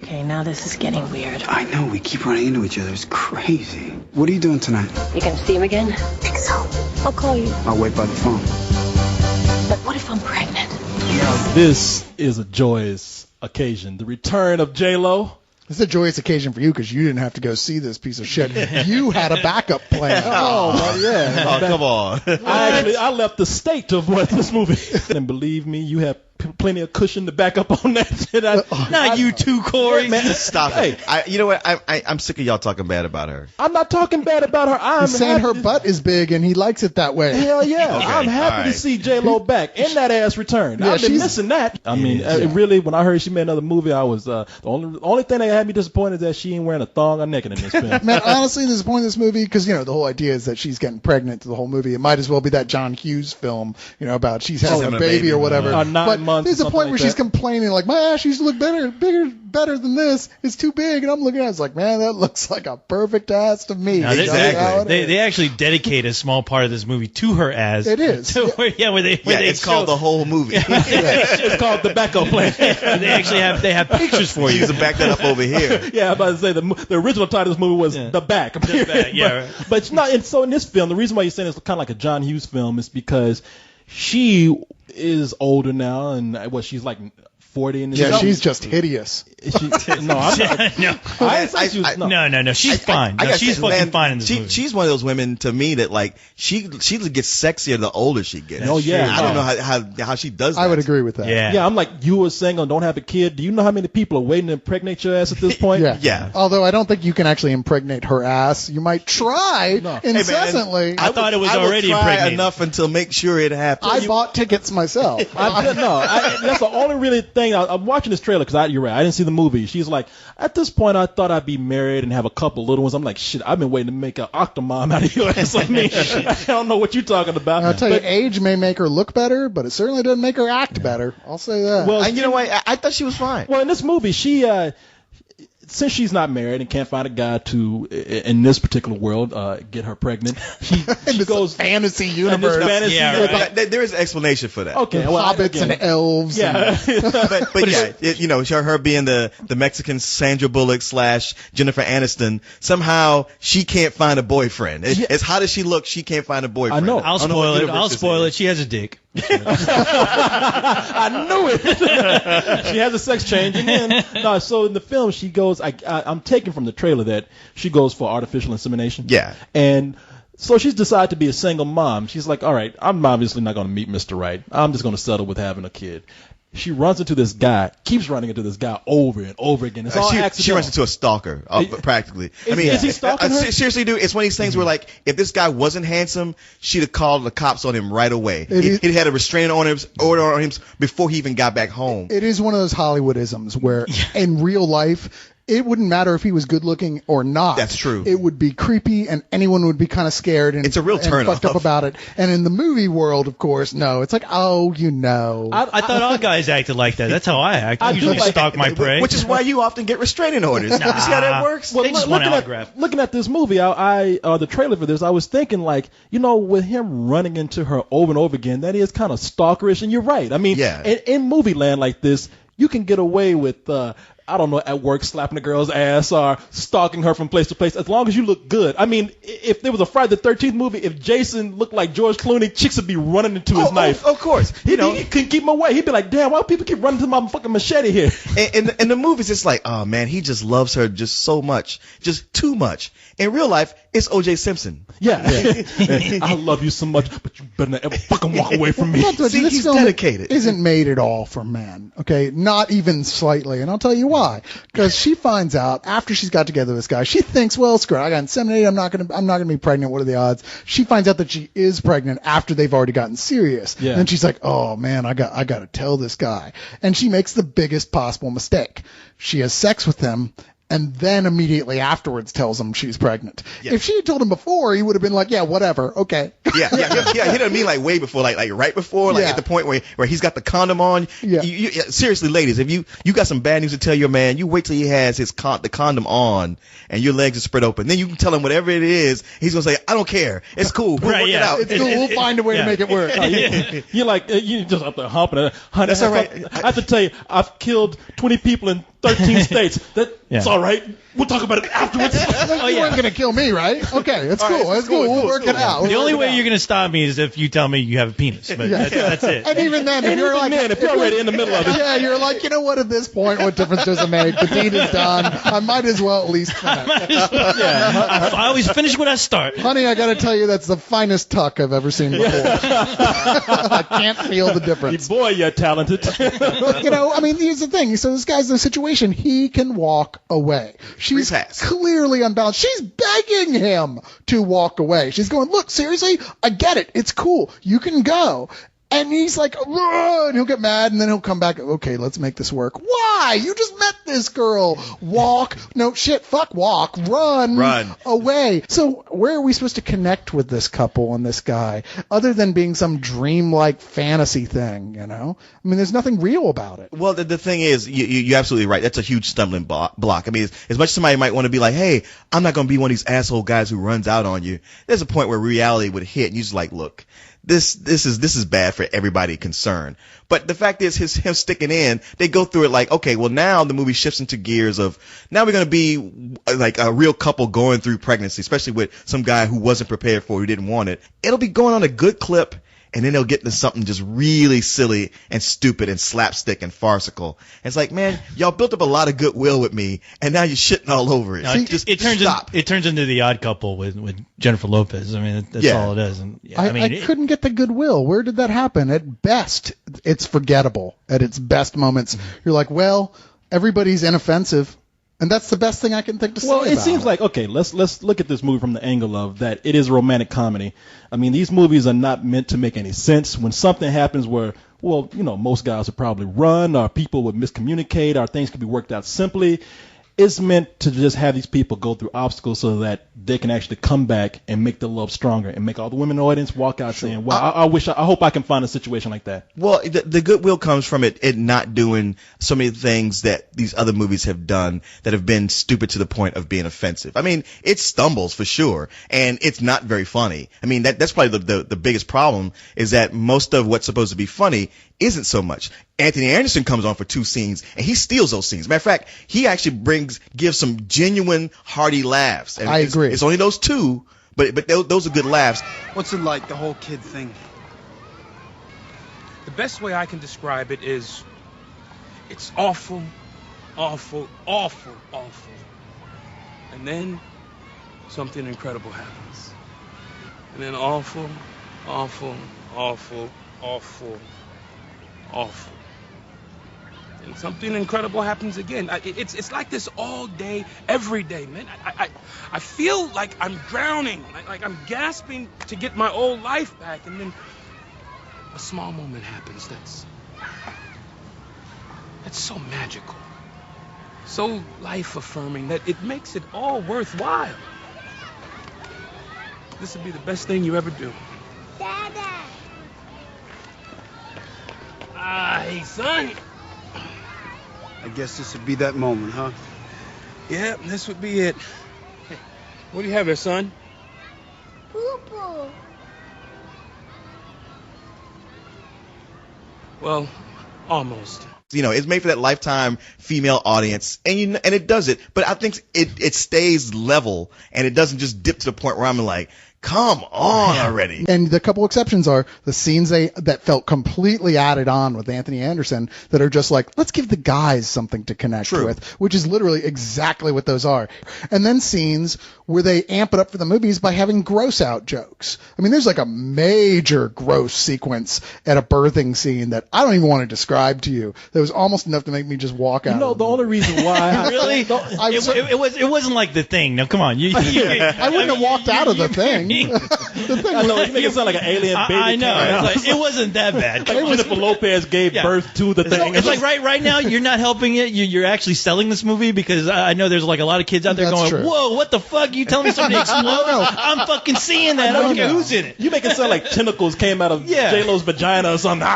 Okay, now this is getting weird. I know, we keep running into each other. It's crazy. What are you doing tonight? You gonna see him again? I think so. I'll call you. I'll wait by the phone. But what if I'm pregnant? This is a joyous occasion. The return of J-Lo. It's a joyous occasion for you because you didn't have to go see this piece of shit. You had a backup plan. Oh, well, yeah. Oh, come on. I left the state to avoid this movie. And believe me, you have plenty of cushion to back up on that. Not you too, Corey. Man, Stop it. You know what? I'm sick of y'all talking bad about her. I'm not talking bad about her. I'm He's saying her happy- butt is big and he likes it that way. Hell yeah. Okay, I'm happy all to right. see J-Lo back and that ass return. Yeah, I've been she's- missing that. I mean, really, when I heard she made another movie, I was the only thing that had me disappointed is that she ain't wearing a thong or naked in this film. Man, honestly, this is the point of this movie because, the whole idea is that she's getting pregnant through the whole movie. It might as well be that John Hughes film, about she's having having a a baby baby, or whatever. 9 but months there's or a something point like where she's that. complaining, like, my ass used to look better than this. It's too big. And I'm looking at it, it's like, man, that looks like a perfect ass to me. No, Exactly. They actually dedicate a small part of this movie to her ass. It is. Where they It's called the whole movie. It's called the backup plan. they actually have pictures for You you. to back that up over here. Yeah, I'm about to say the original title of this movie was The Back. The Back, yeah, right. But it's not. And so in this film, the reason why you're saying it's kind of like a John Hughes film is because she is older now, and she's like 40 in this. Yeah, film. she's just hideous. No, I'm not. No. I didn't say she was. No. She's fine. No, gotta she's say, fucking man, fine in this movie. She's one of those women to me that she gets sexier the older she gets. Oh, yeah. I don't know how she does that. I would agree with that. Yeah. Yeah, I'm like, you were single, don't have a kid. Do you know how many people are waiting to impregnate your ass at this point? Yeah. Yeah. Although I don't think you can actually impregnate her ass. You might try No. Hey, man, incessantly. I thought it was I would already try impregnated. enough until make sure it happens. I bought tickets myself. That's the only really thing. I'm watching this trailer because you're right. I didn't see the movie. She's like, at this point, I thought I'd be married and have a couple little ones. I'm like, shit, I've been waiting to make an octomom out of your ass like me. I don't know what you're talking about. I'll tell you, age may make her look better, but it certainly doesn't make her act better. I'll say that. Well, And you know what? I thought she was fine. Well, in this movie, she since she's not married and can't find a guy to, in this particular world, get her pregnant, she goes fantasy in this universe. fantasy. Yeah, right. There is an explanation for that. Okay, well, Hobbits and elves. Yeah. But yeah, her being the Mexican Sandra Bullock / Jennifer Aniston, somehow she can't find a boyfriend. It's how does she look? She can't find a boyfriend. I know. I'll don't know what spoil it. universe I'll this spoil is. it. She has a dick. I knew it. She has a sex change, and then so in the film she goes. I'm taking from the trailer that she goes for artificial insemination. Yeah. And so she's decided to be a single mom. She's like, all right, I'm obviously not going to meet Mr. Right. I'm just going to settle with having a kid. She runs into this guy, keeps running into this guy over and over again. It's all She accidental. runs into a stalker, practically. Is he stalking her? Seriously, dude, it's one of these things where, like, if this guy wasn't handsome, she'd have called the cops on him right away. He'd had a restraining order on him before he even got back home. It is one of those Hollywoodisms where in real life, it wouldn't matter if he was good looking or not. That's true. It would be creepy and anyone would be kind of scared and It's a real and turn fucked off. up about it. And in the movie world, of course, no. It's like, oh, I thought all guys acted like that. That's how I act. I I do usually like- stalk my prey. Which is why you often get restraining orders. You see how that works? They just want an autograph. Looking at this movie, the trailer for this, I was thinking like, with him running into her over and over again, that is kind of stalkerish. And you're right. I mean, Yeah. in movie land like this, you can get away with, I don't know, at work slapping a girl's ass or stalking her from place to place as long as you look good. I mean, if there was a Friday the 13th movie, if Jason looked like George Clooney, chicks would be running into his knife. Of course. He couldn't keep him away. He'd be like, damn, why do people keep running to my fucking machete here? And the movies, it's like, oh man, he just loves her just so much, just too much. In real life, it's O.J. Simpson. Yeah. I love you so much, but you better not ever fucking walk away from me. Not to mention, See, this he's film dedicated. isn't made at all for men. Okay, not even slightly, and I'll tell you why. Because she finds out after she's got together with this guy, she thinks, well, screw it, I got inseminated. I'm not gonna be pregnant. What are the odds? She finds out that she is pregnant after they've already gotten serious. Yeah. And she's like, oh man, I got to tell this guy. And she makes the biggest possible mistake. She has sex with him. And then immediately afterwards tells him she's pregnant. Yeah. If she had told him before, he would have been like, yeah, whatever, okay. Yeah. He doesn't mean like way before, like right before, like Yeah. at the point where he's got the condom on. Yeah. Seriously, ladies, if you got some bad news to tell your man, you wait till he has the condom on and your legs are spread open. Then you can tell him whatever it is. He's gonna say, I don't care. It's cool. We'll Right, work it yeah. out. It's cool. We'll find a way to make it work. You're like, you just up there humping it. Honey, That's all right. I have to tell you, I've killed 20 people in 13 states. That's Yeah. all right. We'll talk about it afterwards. You weren't gonna kill me, right? Okay, it's All right, cool. it's It's cool. cool, We'll it's work cool, it out. The We'll only work it way out. you're going to stop me is if you tell me you have a penis. But that's it. And even then, if And you're even like, then, if you're already in the middle of it. yeah, you're like, you know what? At this point, what difference does it make? The deed is done. I might as well at least finish. I always finish what I start. Honey, I got to tell you, that's the finest tuck I've ever seen before. I can't feel the difference. Boy, you're talented. You know, I mean, here's the thing. So this guy's in a situation. He can walk away. She's Free pass. clearly unbalanced. She's begging him to walk away. She's going, look, seriously, I get it. It's cool. You can go. And he's like, "Ugh," and he'll get mad, and then he'll come back. Okay, let's make this work. Why? You just met this girl. Walk. No, shit, fuck walk. Run away. So where are we supposed to connect with this couple and this guy, other than being some dreamlike fantasy thing, you know? I mean, there's nothing real about it. Well, the thing is, you're absolutely right. That's a huge stumbling block. I mean, as much as somebody might want to be like, hey, I'm not going to be one of these asshole guys who runs out on you, there's a point where reality would hit, and you're just like, look, this is bad for everybody concerned. But the fact is, him sticking in, they go through it like, okay, well, now the movie shifts into gears of, now we're going to be like a real couple going through pregnancy, especially with some guy who wasn't prepared for it, who didn't want it. It'll be going on a good clip, and then they'll get into something just really silly and stupid and slapstick and farcical. And it's like, man, y'all built up a lot of goodwill with me, and now you're shitting all over it. No, Just stop. It turns into The Odd Couple with Jennifer Lopez. I mean, that's Yeah. all it is. And yeah, I couldn't get the goodwill. Where did that happen? At best, it's forgettable. At its best moments, you're like, well, everybody's inoffensive. And that's the best thing I can think to say Well, it about seems like, okay, let's look at this movie from the angle of that it is a romantic comedy. I mean, these movies are not meant to make any sense. When something happens where, well, you know, most guys would probably run, or people would miscommunicate, or things could be worked out simply. It's meant to just have these people go through obstacles so that they can actually come back and make the love stronger and make all the women in the audience walk out saying, well, I hope I can find a situation like that. Well, the goodwill comes from it not doing so many things that these other movies have done that have been stupid to the point of being offensive. I mean, it stumbles for sure, and it's not very funny. I mean, that's probably the biggest problem, is that most of what's supposed to be funny isn't so much. Anthony Anderson comes on for 2 scenes, and he steals those scenes. Matter of fact, he actually gives some genuine, hearty laughs. And I agree. It's only those 2, but those are good laughs. What's it like, the whole kid thing? The best way I can describe it is, it's awful, awful, awful, awful. And then something incredible happens. And then awful, awful, awful, awful, awful. And something incredible happens again. It's like this all day, every day, man. I feel like I'm drowning, like I'm gasping to get my old life back, and then a small moment happens that's so magical, so life-affirming that it makes it all worthwhile. This would be the best thing you ever do. Dada! Hey, son. I guess this would be that moment, huh? Yeah, this would be it. Hey, what do you have there, son? Poo-poo. Well, almost. You know, it's made for that lifetime female audience, and it does it. But I think it stays level, and it doesn't just dip to the point where I'm like, come on already. And the couple exceptions are the scenes that felt completely added on with Anthony Anderson that are just like, let's give the guys something to connect with, which is literally exactly what those are. And then scenes where they amp it up for the movies by having gross out jokes. I mean, there's like a major gross sequence at a birthing scene that I don't even want to describe to you. That was almost enough to make me just walk out. You know, the only reason why Really? It wasn't like The Thing. Now, come on. I wouldn't have walked out of The Thing. The thing I know, you make it sound like an alien baby. I know. Right? It's like, it wasn't that bad. Like Jennifer Lopez gave birth to the thing. It's like right now you're not helping it. You're actually selling this movie, because I know there's like a lot of kids out there That's going, true. "Whoa, what the fuck? You telling me something explodes? I'm fucking seeing that. I don't care who's in it." You make it sound like tentacles came out of J-Lo's vagina or something.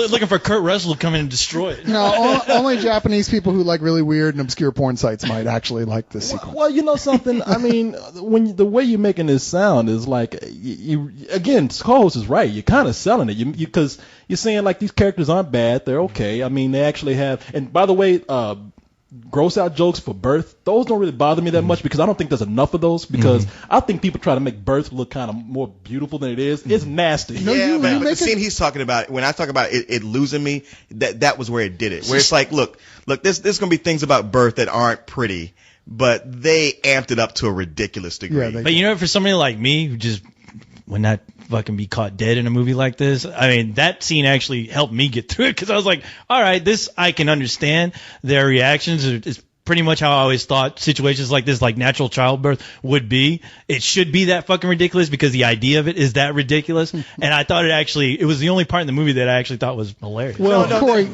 Looking for Kurt Russell to come in and destroy it. No, only Japanese people who like really weird and obscure porn sites might actually like this sequence. Well, you know something? I mean, the way you're making this sound is like, you again, co-host is right. You're kind of selling it, because you're saying like these characters aren't bad. They're okay. I mean, they actually have. And by the way, gross out jokes for birth, those don't really bother me that much because I don't think there's enough of those because I think people try to make birth look kind of more beautiful than it is. It's nasty. No, Yeah, you but the make scene he's talking about, when I talk about it losing me, that was where it did it. Where it's like, look, there's going to be things about birth that aren't pretty, but they amped it up to a ridiculous degree. Yeah, they- But you know, for somebody like me who just would not fucking be caught dead in a movie like this, I mean, that scene actually helped me get through it because I was like, all right, this I can understand. Their reactions is pretty much how I always thought situations like this, like natural childbirth, would be. It should be that fucking ridiculous because the idea of it is that ridiculous. And I thought it was the only part in the movie that I actually thought was hilarious. Well, No, Corey,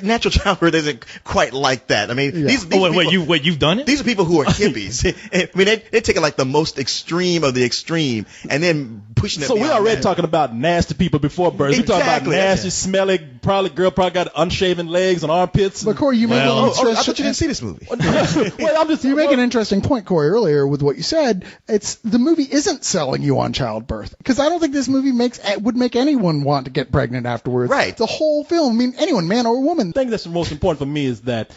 natural childbirth isn't quite like that. I mean, these Oh, wait, people, you've done it? these are people who are hippies. I mean, they take it like the most extreme of the extreme and then pushing it So we're beyond already that. talking about nasty people before birth. We're talking about Exactly. nasty, smelly, girl probably got unshaven legs and armpits. but Corey, you make Well- an I thought interesting. you didn't see this movie. Well, I'm just You make an interesting point, Corey, earlier with what you said. It's the movie isn't selling you on childbirth because I don't think this movie would make anyone want to get pregnant afterwards. Right. The whole film, I mean, anyone, man or woman. thing that's the most important for me is that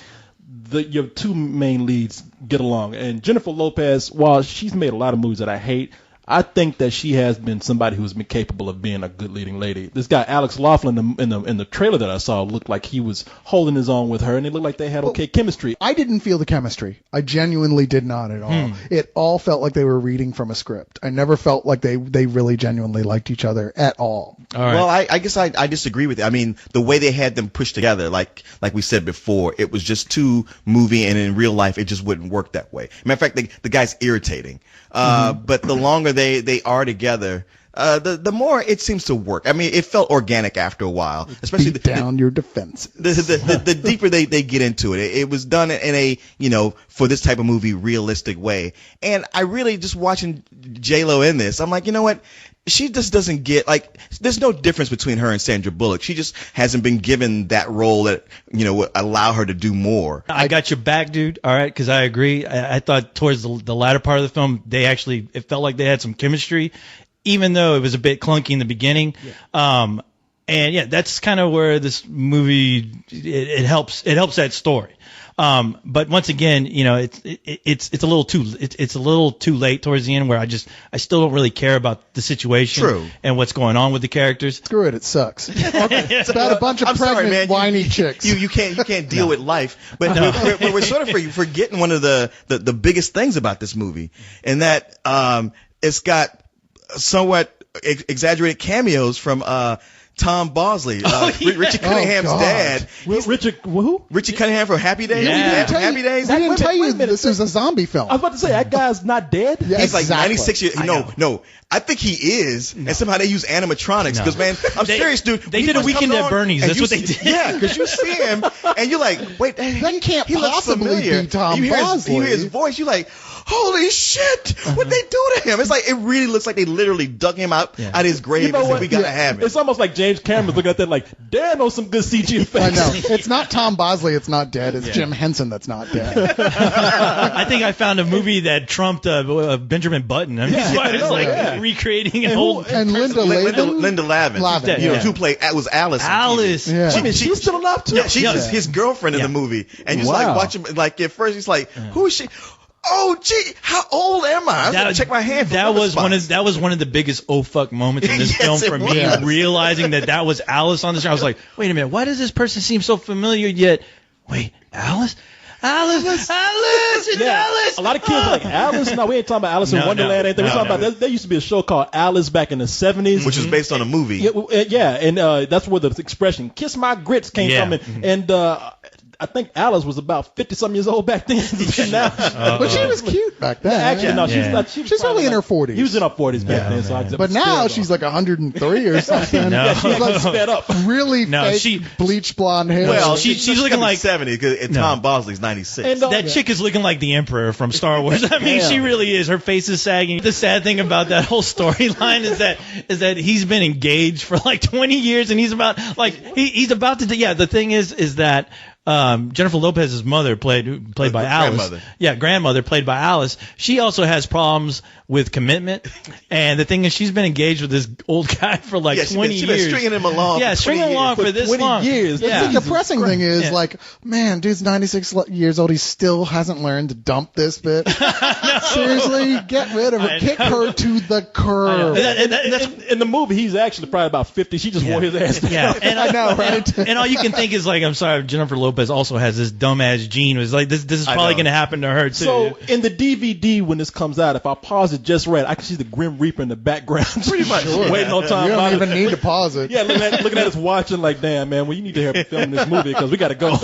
your two main leads get along. And Jennifer Lopez, while she's made a lot of movies that I hate, I think that she has been somebody who's been capable of being a good leading lady. This guy Alex Laughlin in the trailer that I saw looked like he was holding his own with her, and it looked like they had okay chemistry. I didn't feel the chemistry. I genuinely did not at all. It all felt like they were reading from a script. I never felt like they really genuinely liked each other at all. All right. Well, I guess I disagree with it. I mean, the way they had them pushed together, like we said before, it was just too movie, and in real life, it just wouldn't work that way. Matter of fact, the guy's irritating. But the longer they are together, the more it seems to work. I mean, it felt organic after a while, especially Beat down your defenses. the deeper they get into it. It was done in a, for this type of movie, realistic way. And I really just watching J-Lo in this, I'm like, you know what? She just doesn't get, like, there's no difference between her and Sandra Bullock. She just hasn't been given that role that, would allow her to do more. I got your back, dude. All right, because I agree. I thought towards the latter part of the film, it felt like they had some chemistry, even though it was a bit clunky in the beginning. And yeah, that's kind of where this movie it helps that story. But once again, it's a little too late towards the end where I still don't really care about the situation True. and what's going on with the characters. Screw it, it sucks. It's about a bunch of I'm sorry, pregnant, man. whiny chicks. You can't deal with life. But we're sort of forgetting one of the biggest things about this movie, and that it's got somewhat exaggerated cameos from Tom Bosley, Richie Cunningham's God. dad. Richard, who? Richie Cunningham from Happy Days. Yeah. Happy Days. I didn't tell you wait a minute. this was a zombie film. I was about to say that guy's not dead. Yeah, He's like exactly. 96 years. No. I think he is. And somehow they use animatronics. No. Because, man, I'm They- serious, dude. they When he did a first Weekend comes at on, Bernie's. and That's you what they see- did. Yeah, because you see him, and you're like, wait, That can't he looks possibly familiar. be Tom you hear Bosley. You hear his voice, you're like, holy shit, what'd they do to him? It's like, it really looks like they literally dug him out of his grave You know and said, what? we gotta Yeah. have it. It's almost like James Cameron's looking at that like, damn, those some good CG I effects. know. It's not Tom Bosley. It's not dead. It's Jim Henson that's not dead. I think I found a movie that trumped Benjamin Button. I mean, as far as like recreating an old And Linda Lavin. Linda Lavin. Lavin, You know, yeah. who played, was Alice. on TV. Alice. Yeah. I mean, she's still alive too. Yeah, she's Yeah. his girlfriend in the movie, and you just like Wow. watch him. Like at first, he's like, "Who is she? Oh, gee, how old am I? I gotta check my hand." For That other was spots. that was one of the biggest oh fuck moments in this Yes, film it for me. was. Realizing that was Alice on the screen. I was like, wait a minute, why does this person seem so familiar yet? Wait, Alice, it's Alice. A lot of kids are like Alice. No, we ain't talking about Alice in No, Wonderland. no, anything. We're no, talking no. about there used to be a show called Alice back in the 70s. which is based on a movie. Yeah, and that's where the expression "kiss my grits" came Yeah. from, and I think Alice was about 50-something years old back then. Now, But she was cute back then. actually, no, Yeah. she's probably in her 40s. He was in her 40s back Yeah, then. So I man. But now she's like 103 or something. No. She's like sped up. really No, fake she- bleach blonde hair. Well, she's looking like 70 because Tom Bosley's 96. And, that chick is looking like the Emperor from Star Wars. I mean, Yeah. she really is. Her face is sagging. The sad thing about that whole storyline is that he's been engaged for like 20 years, and he's about to. Yeah, the thing is that Jennifer Lopez's mother, played by Alice. Grandmother. Yeah, grandmother, played by Alice. She also has problems with commitment. And the thing is, she's been engaged with this old guy for like 20 years. She's been stringing him along. Yeah, for 20 stringing him along years. for this 20 long. years. Yeah. The depressing thing is, Yeah. like, man, dude's 96 years old. He still hasn't learned to dump this bit. Seriously, get rid of her. I Kick know. her to the curb. In the movie, he's actually probably about 50. She just wore his ass down. Yeah, and I know, right? And all you can think is like, I'm sorry, Jennifer Lopez also has this dumbass gene. It's like this is I probably know. going to happen to her too. So in the DVD when this comes out, if I pause it just right, I can see the Grim Reaper in the background, pretty much waiting on time. You don't even need to pause it. Yeah, looking at us watching like, damn man, well you need to help film this movie because we got to go.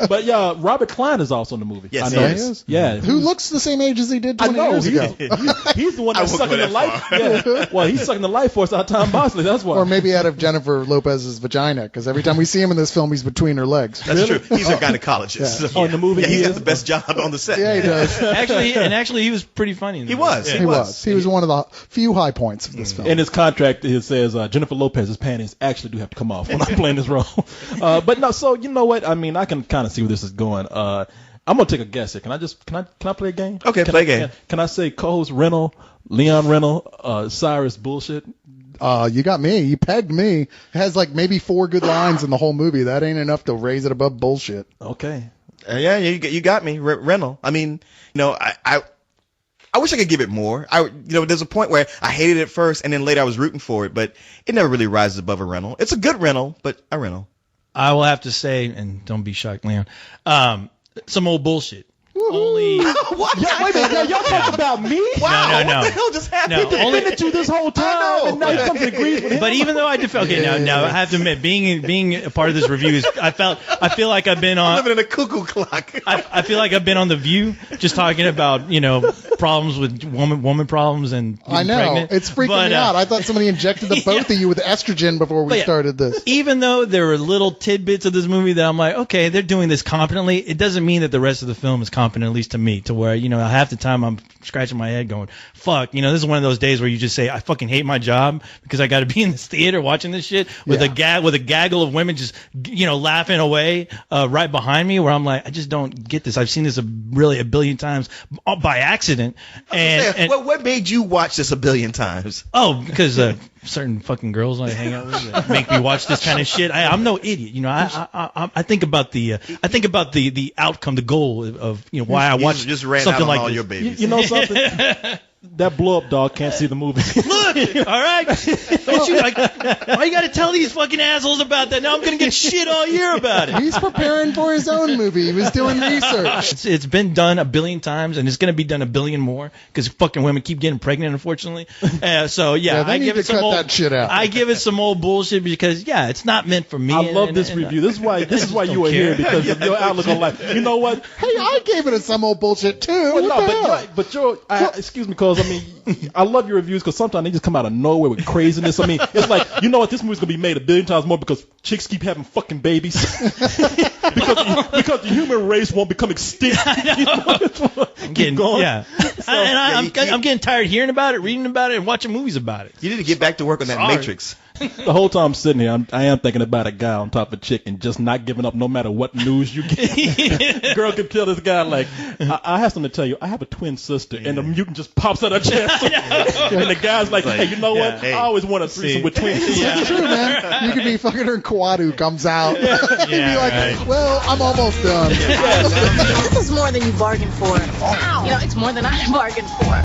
But yeah, Robert Klein is also in the movie. Yes, I know he this. is. Yeah, Who looks the same age as he did 20 years ago? He's the one that's I wouldn't sucking go the that life. Yeah, well he's sucking the life force out of Tom Bosley. That's why. Or maybe out of Jennifer Lopez's vagina, because every time we see him in this film, he's between her legs. That's true. He's a gynecologist. Yeah. So, Oh, in the movie yeah, he he's got is? the best job on the set. Yeah, he does. actually, he was pretty funny. In the He movie. was. Yeah. He was. He was one of the few high points of this film. In his contract, it says Jennifer Lopez's panties actually do have to come off when I'm playing this role. But no, so you know what? I mean, I can kind of see where this is going. I'm gonna take a guess here. Can I play a game? Okay, play a game. Can I say co-host Leon Reynolds, Cyrus bullshit? You got me. You pegged me. It has like maybe 4 good lines in the whole movie. That ain't enough to raise it above bullshit. Okay. Yeah, you got me, Rental. I mean, you know, I wish I could give it more. There's a point where I hated it first, and then later I was rooting for it, but it never really rises above a rental. It's a good rental, but a rental. I will have to say, and don't be shocked, Leon, some old bullshit. Only What? Wait a minute, y'all talking about me? Wow, No. what the hell just happened? No, only- Defended you this whole time, I know. and now you come to agree with him. But even though I defend, okay, now I have to admit, being a part of this review is, I feel like I've been on. living in a cuckoo clock. I feel like I've been on The View, just talking about problems with woman problems and getting I know. pregnant. It's freaking But, me out. I thought somebody injected the both of you with estrogen before we But yeah. started this. Even though there were little tidbits of this movie that I'm like, okay, they're doing this competently, it doesn't mean that the rest of the film is competent, at least to me, to where, half the time I'm scratching my head going, fuck, this is one of those days where you just say, I fucking hate my job because I got to be in this theater watching this shit with a gaggle of women just, laughing away right behind me, where I'm like, I just don't get this. I've seen this a billion times by accident. And what made you watch this a billion times? because certain fucking girls I hang out with that make me watch this kind of shit. I'm no idiot, I think about the outcome, the goal of why I watch just ran something out on like all this. your babies. You know something? That blow up dog can't see the movie. Look, all right, don't you why you got to tell these fucking assholes about that? Now I'm gonna get shit all year about it. He's preparing for his own movie. He was doing research. It's been done a billion times, and it's going to be done a billion more because fucking women keep getting pregnant, unfortunately. So Yeah, they I need give to it some cut old, that shit out. I give it some old bullshit because it's not meant for me. I love and- this and- review. This is why you were here, because of your outlook on life. You know what? Hey, I gave it a some old bullshit too. Well, What the no, hell? but you're excuse me, because I love your reviews because sometimes they just come out of nowhere with craziness. I mean, it's like, you know what, this movie's gonna be made a billion times more because chicks keep having fucking babies because the human race won't become extinct. I'm getting, going. yeah. I'm getting tired hearing about it, reading about it, and watching movies about it. You need to get back to work on that Sorry. Matrix. The whole time I'm sitting here, I am thinking about a guy on top of a chick and just not giving up no matter what news you get. Girl can tell this guy, like, I have something to tell you. I have a twin sister, and the mutant just pops out her chest. And the guy's like, hey, you know what? Hey. I always want a threesome with twins. It's true, man. You could be fucking her and Kawadu comes out. You'd be like, right. well, I'm almost done. This is more than you bargained for. It's more than I bargained for.